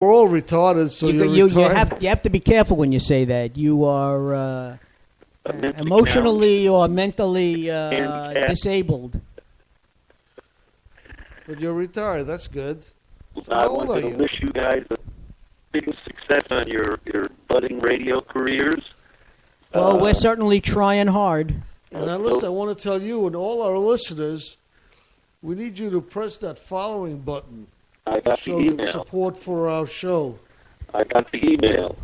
we're all retarded, so you're retarded. You have to be careful when you say that. You are emotionally or mentally disabled. But you're retarded. That's good. I wanted to wish you guys a big success on your budding radio careers. Well, we're certainly trying hard. And now, listen, I want to tell you and all our listeners, we need you to press that following button to show the support for our show. I got the email.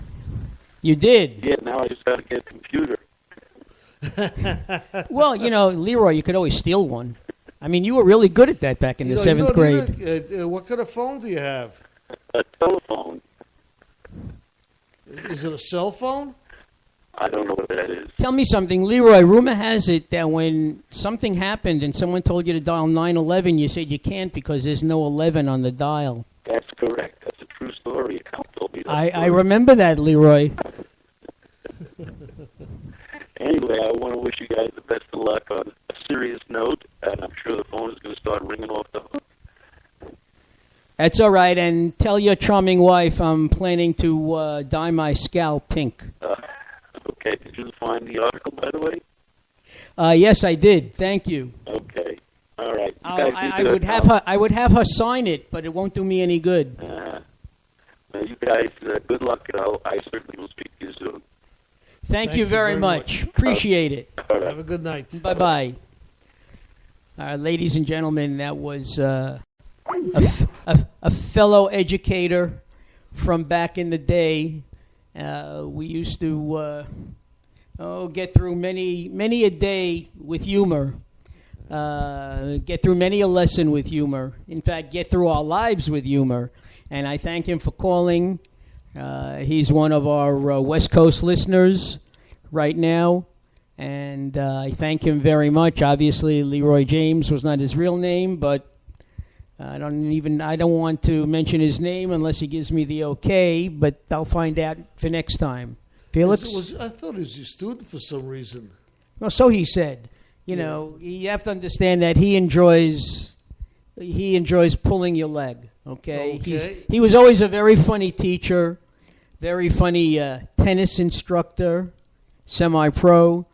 You did? Yeah, now I just got to get a computer. Well, Leroy, you could always steal one. I mean, you were really good at that back in the 7th grade. What kind of phone do you have? A telephone. Is it a cell phone? I don't know what that is. Tell me something, Leroy. Rumor has it that when something happened and someone told you to dial 911, you said you can't because there's no 11 on the dial. That's correct. That's a true story. A cop told me that. I remember that, Leroy. Anyway, I want to wish you guys the best of luck on a serious note, and I'm sure the phone is going to start ringing off the hook. That's all right, and tell your charming wife I'm planning to dye my scalp pink. Okay, did you find the article, by the way? Yes, I did. Thank you. Okay, all right. I would have her sign it, but it won't do me any good. Well, you guys, good luck, and I certainly will speak to you soon. Thank you very much. Appreciate it. Right. Have a good night. Bye-bye. Ladies and gentlemen, that was a fellow educator from back in the day. We used to get through many a day with humor, get through many a lesson with humor. In fact, get through our lives with humor. And I thank him for calling. He's one of our West Coast listeners right now, and I thank him very much. Obviously, Leroy James was not his real name, but I don't want to mention his name unless he gives me the okay, but I'll find out for next time. Felix? I thought he was your student for some reason. Well, so he said. You know, you have to understand that he enjoys pulling your leg, okay? He was always a very funny teacher, very funny tennis instructor, semi-pro,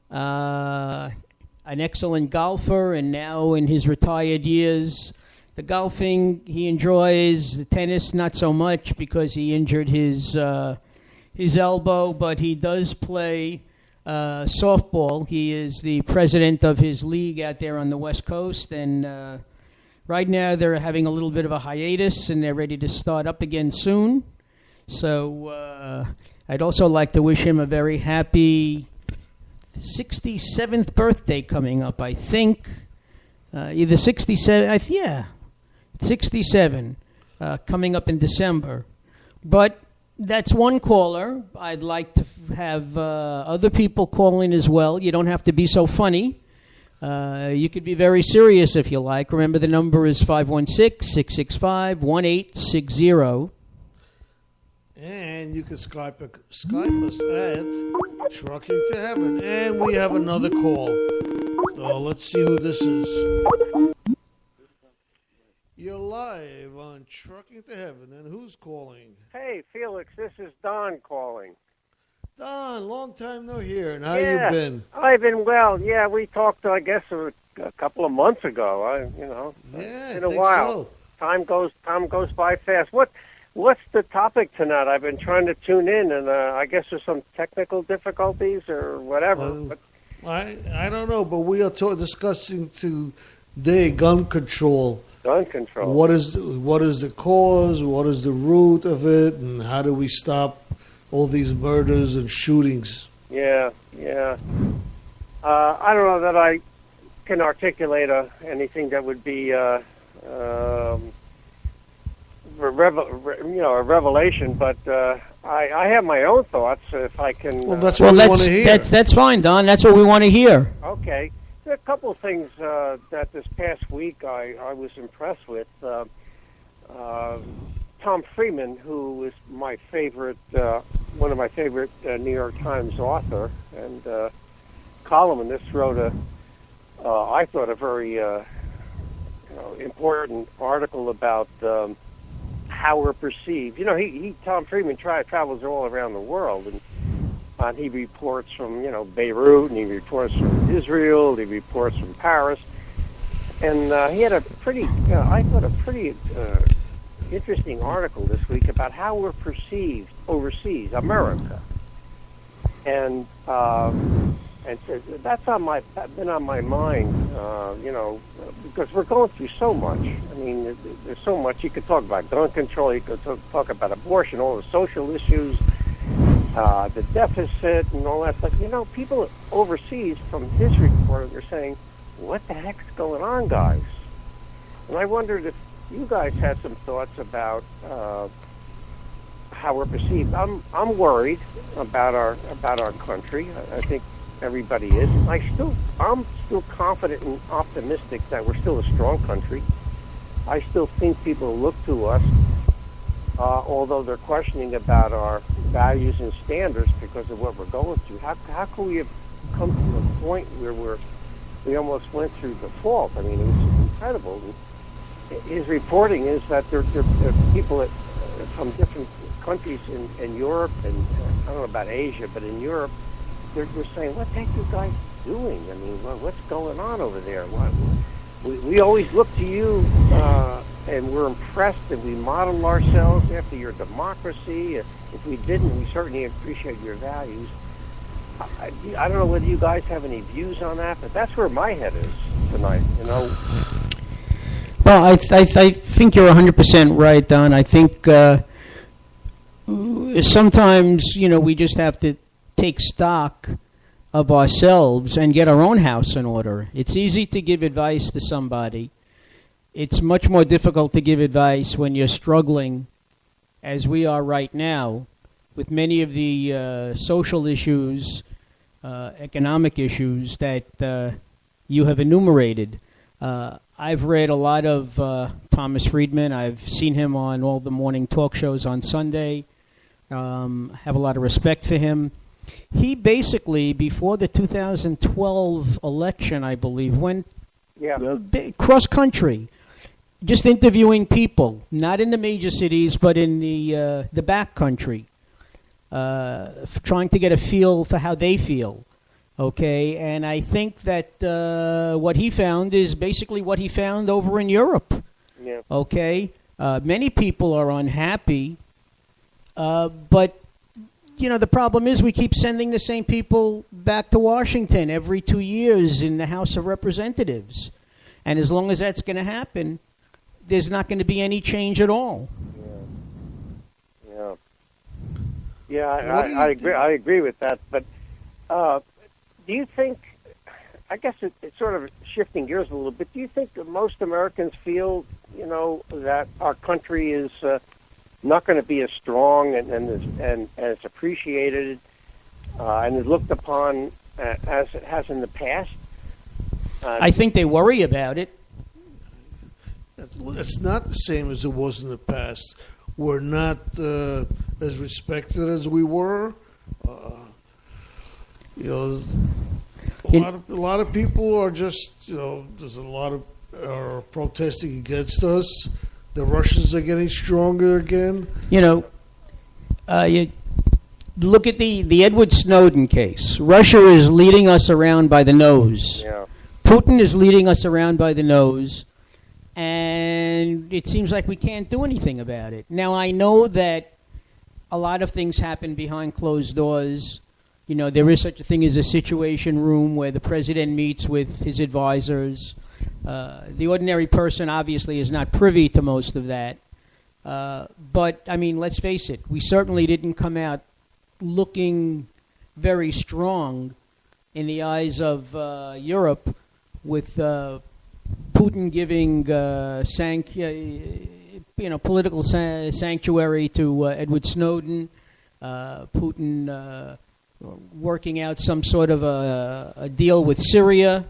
an excellent golfer, and now in his retired years, the golfing he enjoys, the tennis not so much because he injured his elbow, but he does play softball. He is the president of his league out there on the West Coast, and right now they're having a little bit of a hiatus, and they're ready to start up again soon. So I'd also like to wish him a very happy 67th birthday coming up, I think. Either 67, 67 coming up in December. But that's one caller. I'd like to have other people call in as well. You don't have to be so funny. You could be very serious if you like. Remember, the number is 516-665-1860. And you can Skype us at Trucking to Heaven. And we have another call. So let's see who this is. You're live on Trucking to Heaven. And who's calling? Hey, Felix, this is Don calling. Don, long time no hear. And how you been? I've been well. Yeah, we talked, I guess, a couple of months ago. Yeah, in a while. So. Time goes by fast. What's the topic tonight? I've been trying to tune in, and I guess there's some technical difficulties or whatever. I don't know, but we are discussing today gun control. Gun control. What is the cause? What is the root of it? And how do we stop all these murders and shootings? Yeah. I don't know that I can articulate anything that would be a revelation, but I have my own thoughts. If I can, that's what we want to hear. That's fine, Don. That's what we want to hear. Okay, there are a couple of things that this past week I was impressed with. Tom Friedman, who is my favorite, one of my favorite New York Times author and columnist, wrote I thought a very important article about how we're perceived. You know, Tom Friedman travels all around the world, and he reports from, you know, Beirut, and he reports from Israel, he reports from Paris, and he had a pretty, I thought a pretty interesting article this week about how we're perceived overseas, America, and so that's been on my mind, you know, because we're going through so much. I mean, there's so much. You could talk about gun control, you could talk about abortion, all the social issues, the deficit and all that. But, you know, people overseas, from his report, are saying, what the heck's going on, guys? And I wondered if you guys had some thoughts about how we're perceived. I'm worried about our country. I think everybody is. I'm still confident and optimistic that we're still a strong country. I still think people look to us, although they're questioning about our values and standards because of what we're going through. How can we have come to a point where we almost went through default? I mean, it was incredible. His reporting is that there are people from different countries in Europe, and I don't know about Asia, but in Europe, they're saying, what the heck are you guys doing? I mean, what's going on over there? We always look to you, and we're impressed, and we model ourselves after your democracy. If we didn't, we certainly appreciate your values. I don't know whether you guys have any views on that, but that's where my head is tonight, you know. Well, I think you're 100% right, Don. I think sometimes, you know, we just have to take stock of ourselves and get our own house in order. It's easy to give advice to somebody. It's much more difficult to give advice when you're struggling, as we are right now, with many of the social issues, economic issues that you have enumerated. I've read a lot of Thomas Friedman. I've seen him on all the morning talk shows on Sunday. Have a lot of respect for him. He basically, before the 2012 election, I believe, went cross-country, just interviewing people, not in the major cities, but in the back country, trying to get a feel for how they feel. Okay, and I think that what he found is basically what he found over in Europe. Yeah. Okay, many people are unhappy, but you know, the problem is we keep sending the same people back to Washington every 2 years in the House of Representatives. And as long as that's going to happen, there's not going to be any change at all. Yeah, I agree. I agree with that. But do you think, I guess it's sort of shifting gears a little bit, do you think that most Americans feel, you know, that our country is not going to be as strong and as appreciated and is looked upon as it has in the past? I think they worry about it. It's not the same as it was in the past. We're not as respected as we were. You know, a lot of people are just, you know, there's a lot of are protesting against us. The Russians are getting stronger again. You know, you look at the Edward Snowden case. Russia is leading us around by the nose. Yeah. Putin is leading us around by the nose. And it seems like we can't do anything about it. Now, I know that a lot of things happen behind closed doors. You know, there is such a thing as a situation room where the president meets with his advisors. The ordinary person obviously is not privy to most of that. But, I mean, let's face it, we certainly didn't come out looking very strong in the eyes of Europe with Putin giving political sanctuary to Edward Snowden, Putin working out some sort of a deal with Syria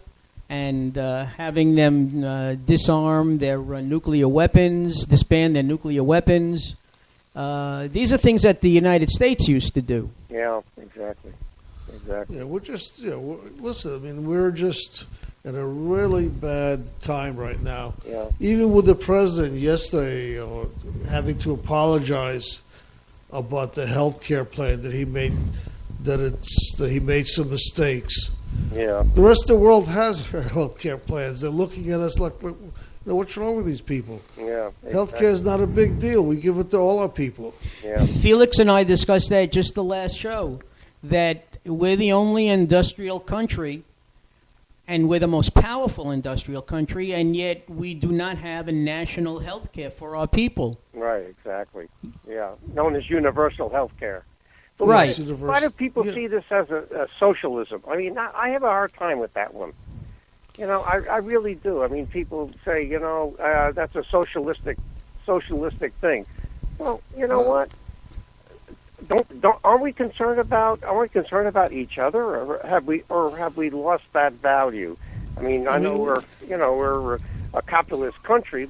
and having them disarm their nuclear weapons, disband their nuclear weapons. These are things that the United States used to do. Yeah, exactly. Yeah, we're just, listen, I mean, we're just in a really bad time right now. Yeah. Even with the president yesterday having to apologize about the health care plan that he made, that he made some mistakes. Yeah. The rest of the world has health care plans. They're looking at us like, what's wrong with these people? Yeah. Health care is not a big deal. We give it to all our people. Yeah. Felix and I discussed that just the last show, that we're the only industrial country, and we're the most powerful industrial country, and yet we do not have a national health care for our people. Right, exactly. Yeah, known as universal health care. But Right. Why do people see this as a socialism? I mean, I have a hard time with that one. You know, I really do. I mean, people say, you know, that's a socialistic thing. Well, you know what? Aren't we concerned about each other, or have we lost that value? I mean, I know we're a capitalist country,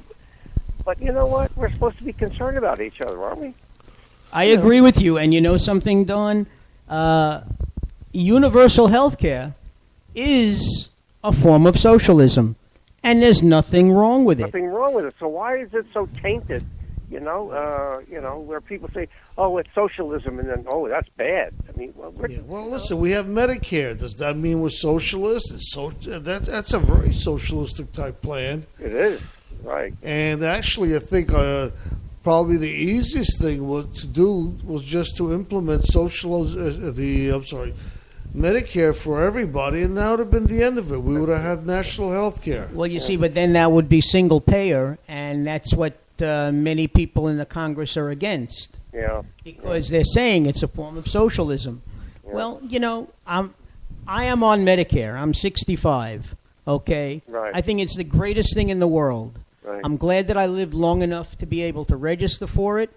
but you know what? We're supposed to be concerned about each other, aren't we? I agree with you, and you know something, Don? Universal health care is a form of socialism, and there's nothing wrong with it. Nothing wrong with it. So why is it so tainted? You know, where people say, "Oh, it's socialism," and then, "Oh, that's bad." I mean, well, listen, we have Medicare. Does that mean we're socialists? That's a very socialistic type plan. It is, right? And actually, I think probably the easiest thing to do was just to implement Medicare for everybody, and that would have been the end of it. We would have had national health care. Well, you see, but then that would be single payer, and that's what many people in the Congress are against. Yeah. Because they're saying it's a form of socialism. Yeah. Well, you know, I am on Medicare. I'm 65. Okay. Right. I think it's the greatest thing in the world. Right. I'm glad that I lived long enough to be able to register for it.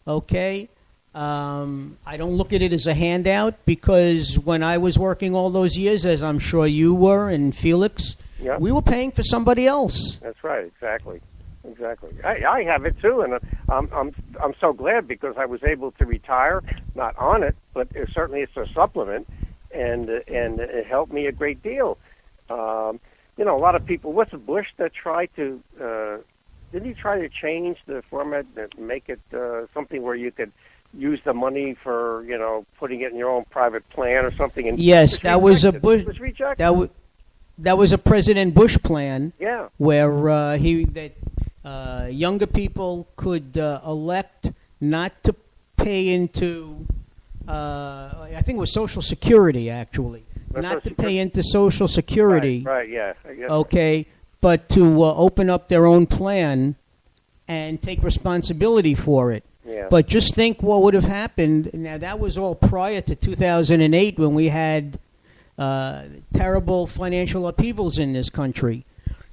Okay. I don't look at it as a handout, because when I was working all those years, as I'm sure you were and Felix, Yeah. we were paying for somebody else. That's right. Exactly. I have it too, and I'm so glad, because I was able to retire, not on it, but certainly it's a supplement, and it helped me a great deal. You know, a lot of people. What's Bush that tried to? Didn't he try to change the format and make it something where you could use the money for, you know, putting it in your own private plan or something? And Yes, that was a Bush. It was rejected. That was a President Bush plan. Yeah. Where younger people could elect not to pay into, I think it was Social Security, actually. Not to pay into Social Security. Right, yeah. I guess. Okay, but to open up their own plan and take responsibility for it. Yeah. But just think what would have happened. Now, that was all prior to 2008, when we had terrible financial upheavals in this country.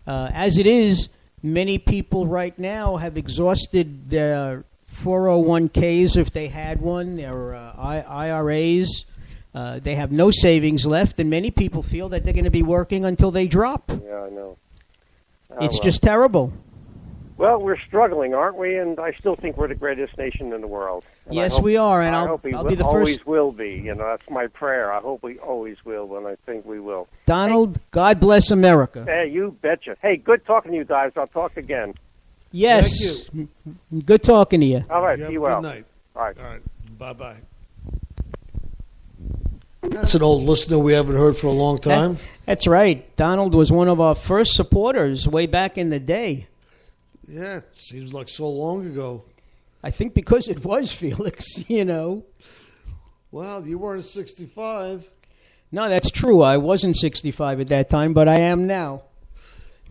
As it is, many people right now have exhausted their 401ks, if they had one, their IRAs. They have no savings left, and many people feel that they're going to be working until they drop. Yeah, I know. It's just terrible. Well, we're struggling, aren't we? And I still think we're the greatest nation in the world. And Yes, we are, and I I'll hope we be the always first. will be. You know, that's my prayer. I hope we always will, and I think we will. Donald, God bless America. Hey, you betcha. Hey, good talking to you guys. I'll talk again. Yes. Good talking to you. All right, You have be a well. good night. All right. All right. Bye-bye. That's an old listener we haven't heard for a long time. That's right. Donald was one of our first supporters way back in the day. Yeah, seems like so long ago. I think because it was, Felix, you know. Well, you weren't 65. No, that's true. I wasn't 65 at that time, but I am now.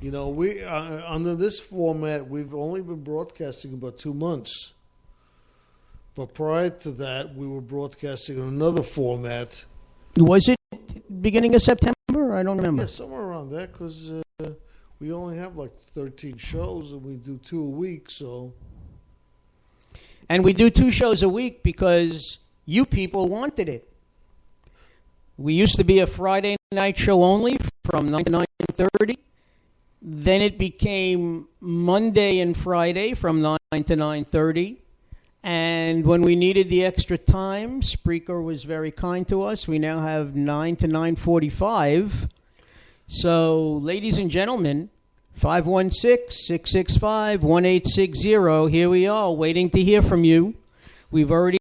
You know, we under this format, we've only been broadcasting about 2 months. But prior to that, we were broadcasting in another format. Was it beginning of September? I don't remember. Yeah, somewhere around that, because we only have like 13 shows, and we do 2 a week, so... And we do 2 shows a week because you people wanted it. We used to be a Friday night show only from 9 to 9:30. Then it became Monday and Friday from 9 to 9:30. And when we needed the extra time, Spreaker was very kind to us. We now have 9 to 9:45. So, ladies and gentlemen, 516-665-1860. Here we are, waiting to hear from you. We've already